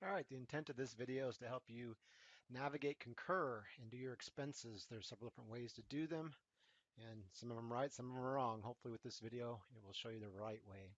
All right, the intent of this video is to help you navigate Concur and do your expenses. There's several different ways to do them, and some of them right, some of them are wrong. Hopefully with this video, it will show you the right way.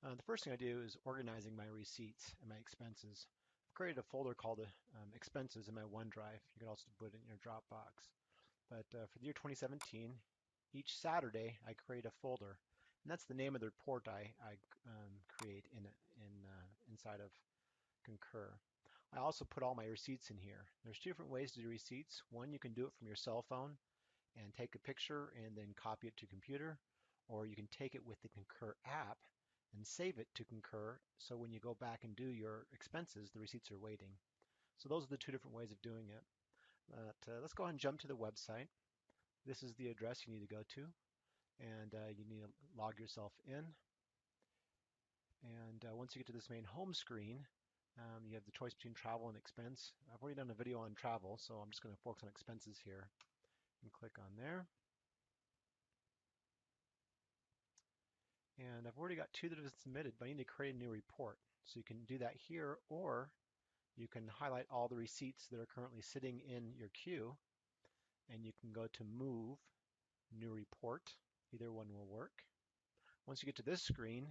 The first thing I do is organizing my receipts and my expenses. I've created a folder called expenses in my OneDrive. You can also put it in your Dropbox. But for the year 2017, each Saturday I create a folder, and that's the name of the report I create inside of Concur. I also put all my receipts in here. There's two different ways to do receipts. One, you can do it from your cell phone and take a picture and then copy it to computer, or you can take it with the Concur app and save it to Concur so when you go back and do your expenses, the receipts are waiting. So those are the two different ways of doing it. Let's go ahead and jump to the website. This is the address you need to go to, and you need to log yourself in. And once you get to this main home screen, you have the choice between travel and expense. I've already done a video on travel, so I'm just going to focus on expenses here. And click on there. And I've already got two that have been submitted, but I need to create a new report. So you can do that here, or you can highlight all the receipts that are currently sitting in your queue, and you can go to Move, New Report. Either one will work. Once you get to this screen,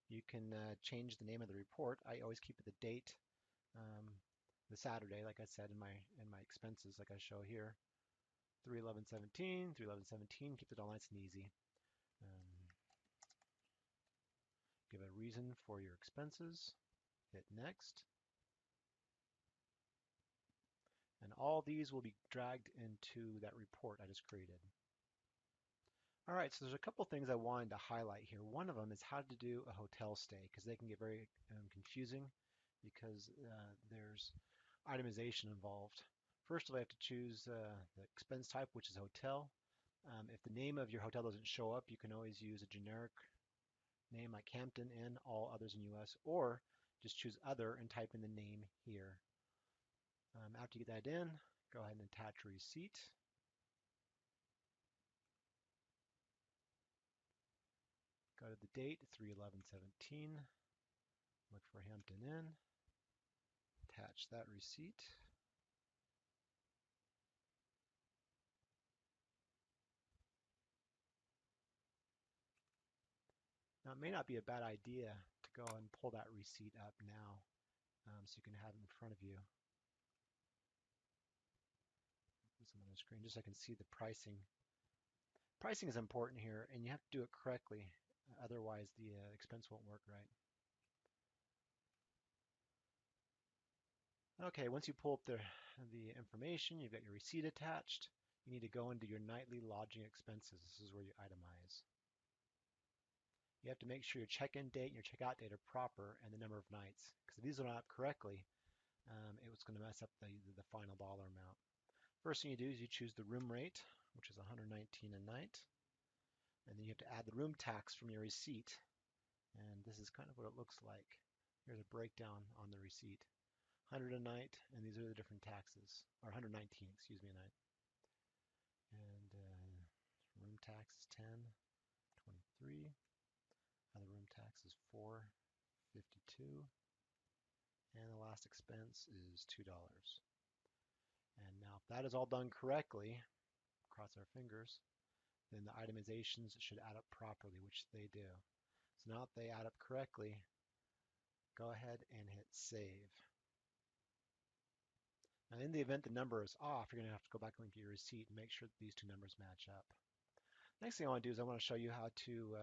you can change the name of the report. I always keep it the date, the Saturday, like I said in my expenses, like I show here. 3/11/17, 3/11/17. Keep it all nice and easy. Give a reason for your expenses. Hit next. And all these will be dragged into that report I just created. All right, so there's a couple things I wanted to highlight here. One of them is how to do a hotel stay, because they can get very confusing because there's itemization involved. First of all, I have to choose the expense type, which is hotel. If the name of your hotel doesn't show up, you can always use a generic name like Hampton Inn, all others in US, or just choose other and type in the name here. After you get that in, go ahead and attach a receipt. Go to the date, 3/11/17. Look for Hampton Inn. Attach that receipt. Now, it may not be a bad idea to go and pull that receipt up now so you can have it in front of you. Put some on the screen just so I can see the pricing. Pricing is important here, and you have to do it correctly. Otherwise, the expense won't work right. Okay, once you pull up the information, you've got your receipt attached. You need to go into your nightly lodging expenses. This is where you itemize. You have to make sure your check-in date and your check-out date are proper and the number of nights. Because if these are not up correctly, it was going to mess up the final dollar amount. First thing you do is you choose the room rate, which is $119 a night. And then you have to add the room tax from your receipt. And this is kind of what it looks like. Here's a breakdown on the receipt. 100 a night, and these are the different taxes, or 119, excuse me, a night. And room tax is 10, 23. Other room tax is 4.52, and the last expense is $2. And now, if that is all done correctly, cross our fingers, then the itemizations should add up properly, which they do. So now if they add up correctly, go ahead and hit save. Now, in the event the number is off, you're going to have to go back and look at your receipt and make sure that these two numbers match up. Next thing I want to do is I want to show you how to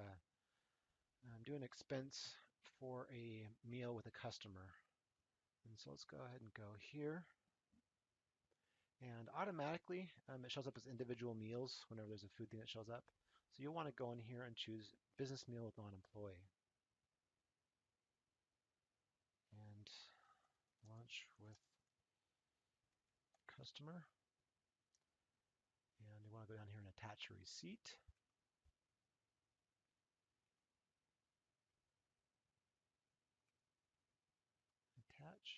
do an expense for a meal with a customer. And so let's go ahead and go here. And automatically, it shows up as individual meals whenever there's a food thing that shows up. So you'll want to go in here and choose business meal with non-employee. And lunch with customer. And you want to go down here and attach a receipt. Attach.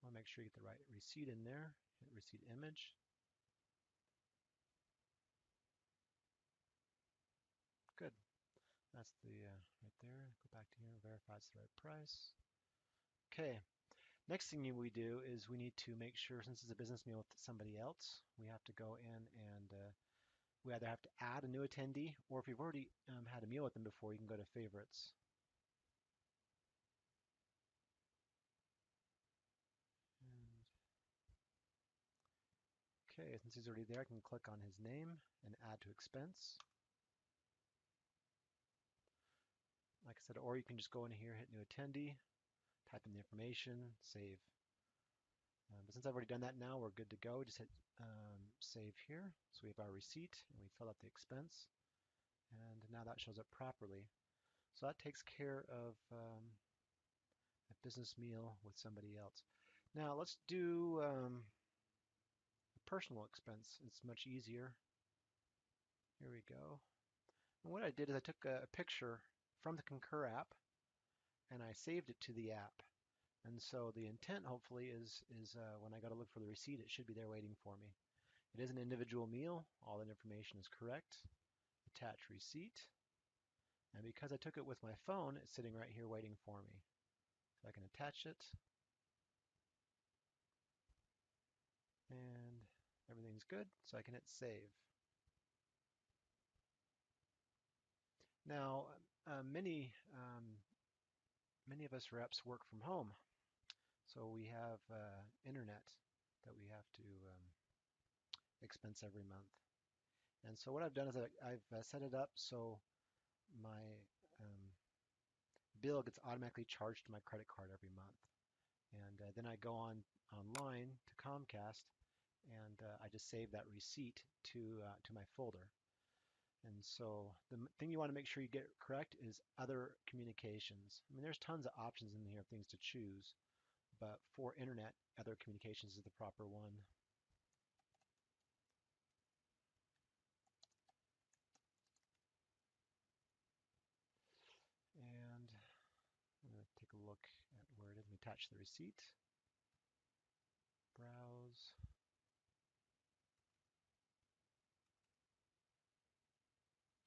I want to make sure you get the right receipt in there. Hit receipt image. Good. That's the right there. Go back to here, verify it's the right price. Okay. Next thing we do is we need to make sure, since it's a business meal with somebody else, we have to go in and we either have to add a new attendee, or if you've already had a meal with them before, you can go to favorites. And, okay, since he's already there, I can click on his name and add to expense. Like I said, or you can just go in here, hit new attendee, type in the information, save. But since I've already done that now, we're good to go. Just hit save here. So we have our receipt and we fill out the expense. And now that shows up properly. So that takes care of a business meal with somebody else. Now let's do a personal expense. It's much easier. Here we go. And what I did is I took a picture from the Concur app and I saved it to the app. And so the intent, hopefully, is when I got to look for the receipt, it should be there waiting for me. It is an individual meal. All that information is correct. Attach receipt. And because I took it with my phone, it's sitting right here waiting for me. So I can attach it. And everything's good, so I can hit save. Now, many of us reps work from home. So we have internet that we have to expense every month. And so what I've done is I've set it up so my bill gets automatically charged to my credit card every month. And then I go online to Comcast and I just save that receipt to my folder. And so the thing you want to make sure you get correct is other communications. I mean, there's tons of options in here, things to choose, but for internet, other communications is the proper one. And I'm going to take a look at where it is and attach the receipt. Browse.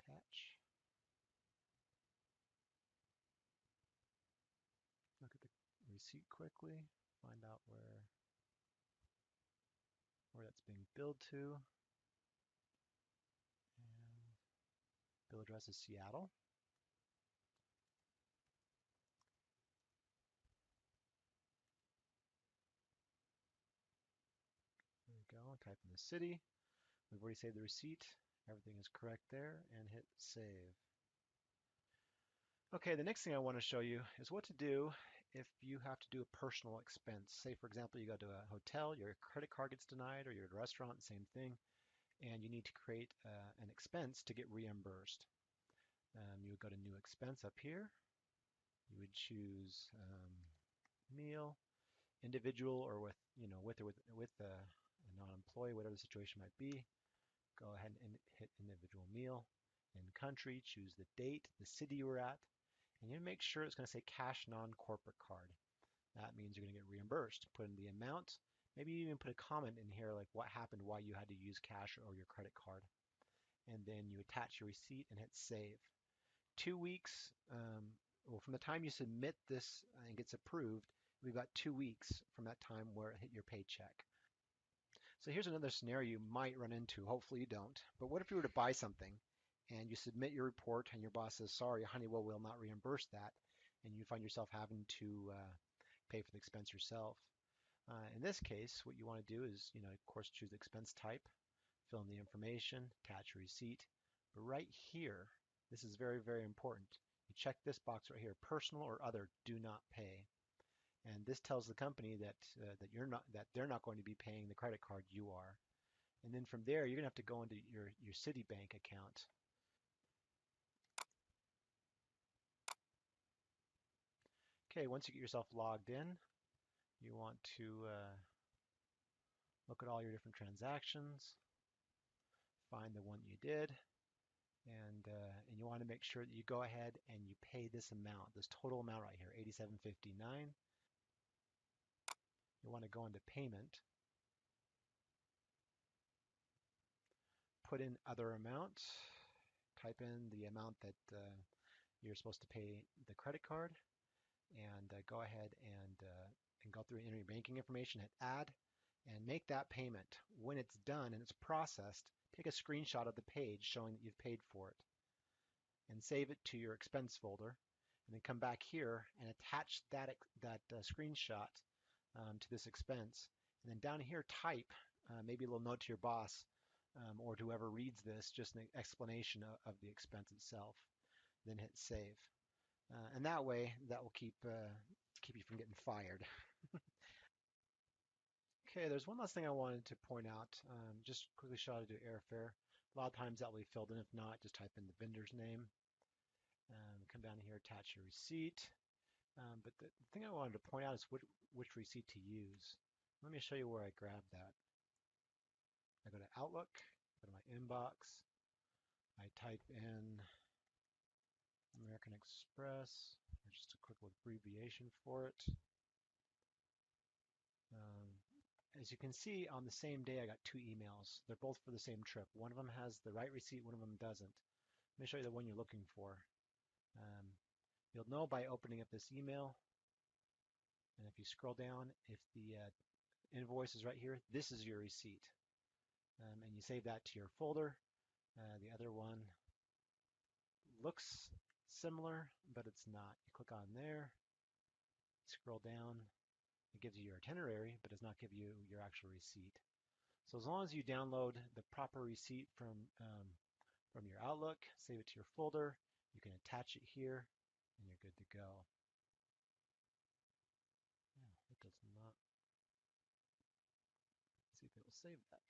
Attach. Look at the receipt quickly. Find out where that's being billed to. And bill address is Seattle. There we go. Type in the city. We've already saved the receipt. Everything is correct there, and hit save. Okay, the next thing I want to show you is what to do if you have to do a personal expense. Say, for example, you go to a hotel, your credit card gets denied, or you're at a restaurant, same thing, and you need to create an expense to get reimbursed. You would go to new expense up here. You would choose meal, individual, or with a non-employee, whatever the situation might be. Go ahead and hit individual meal. In country, choose the date, the city you were at, and you make sure it's going to say cash non-corporate card. That means you're going to get reimbursed. Put in the amount. Maybe you even put a comment in here like what happened, why you had to use cash or your credit card. And then you attach your receipt and hit save. 2 weeks, well, from the time you submit this and gets approved, we've got 2 weeks from that time where it hit your paycheck. So here's another scenario you might run into. Hopefully you don't. But what if you were to buy something and you submit your report and your boss says, sorry, Honeywell will not reimburse that, and you find yourself having to pay for the expense yourself. In this case, what you want to do is, of course, choose the expense type, fill in the information, attach a receipt. But right here, this is very, very important. You check this box right here, personal or other, do not pay. And this tells the company that they're not going to be paying the credit card, you are. And then from there, you're gonna have to go into your Citibank account. Okay, once you get yourself logged in, you want to look at all your different transactions, find the one you did, and you want to make sure that you go ahead and you pay this amount, this total amount right here, $87.59. You want to go into payment, put in other amount, type in the amount that you're supposed to pay the credit card, and go ahead and go through and enter your banking information, hit add, and make that payment. When it's done and it's processed, take a screenshot of the page showing that you've paid for it and save it to your expense folder, and then come back here and attach that screenshot to this expense. And then down here type maybe a little note to your boss or to whoever reads this, just an explanation of the expense itself. Then hit save. And that way, that will keep you from getting fired. Okay, there's one last thing I wanted to point out. Just quickly show how to do airfare. A lot of times that will be filled in. If not, just type in the vendor's name. Come down here, attach your receipt. But the thing I wanted to point out is which receipt to use. Let me show you where I grabbed that. I go to Outlook, go to my inbox. I type in American Express, or just a quick abbreviation for it. As you can see, on the same day, I got 2 emails. They're both for the same trip. One of them has the right receipt, one of them doesn't. Let me show you the one you're looking for. You'll know by opening up this email, and if you scroll down, if the invoice is right here, this is your receipt. And you save that to your folder. The other one looks similar, but it's not. You click on there, scroll down, it gives you your itinerary, but does not give you your actual receipt. So as long as you download the proper receipt from your Outlook, save it to your folder, you can attach it here, and you're good to go. Yeah, it does not. Let's see if it will save that.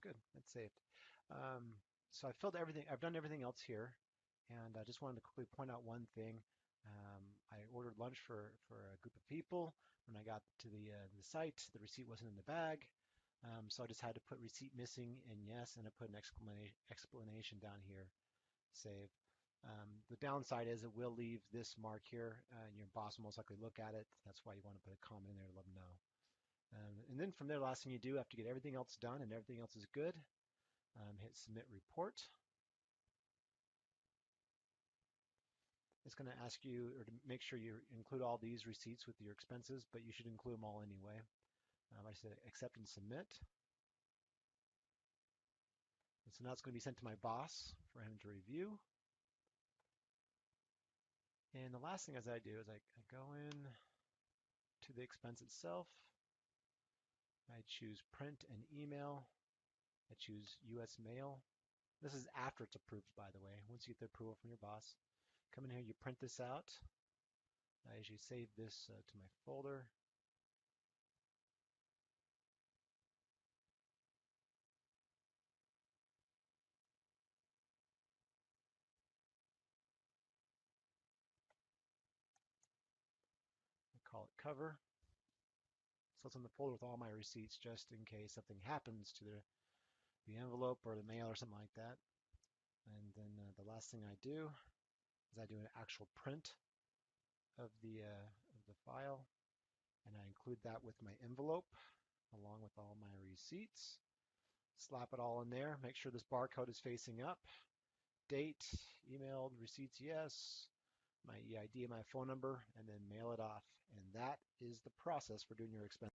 Good, it's saved. So I filled everything. I've done everything else here, and I just wanted to quickly point out one thing. I ordered lunch for a group of people. When I got to the site, the receipt wasn't in the bag, so I just had to put receipt missing and yes, and I put an explanation down here. Save. The downside is it will leave this mark here, and your boss will most likely look at it. That's why you want to put a comment in there to let them know. And then from there, the last thing you do after you get everything else done and everything else is good, hit submit report. It's going to ask you or to make sure you include all these receipts with your expenses, but you should include them all anyway. I said accept and submit. And so now it's going to be sent to my boss for him to review. And the last thing as I do is I go in to the expense itself. I choose print and email. I choose US mail. This is after it's approved, by the way. Once you get the approval from your boss, come in here, you print this out. I usually save this to my folder. I call it cover. So it's in the folder with all my receipts just in case something happens to the envelope or the mail or something like that. And then the last thing I do is I do an actual print of the file, and I include that with my envelope along with all my receipts. Slap it all in there. Make sure this barcode is facing up. Date, emailed, receipts, yes, my EID and my phone number, and then mail it off. And that is the process for doing your expense.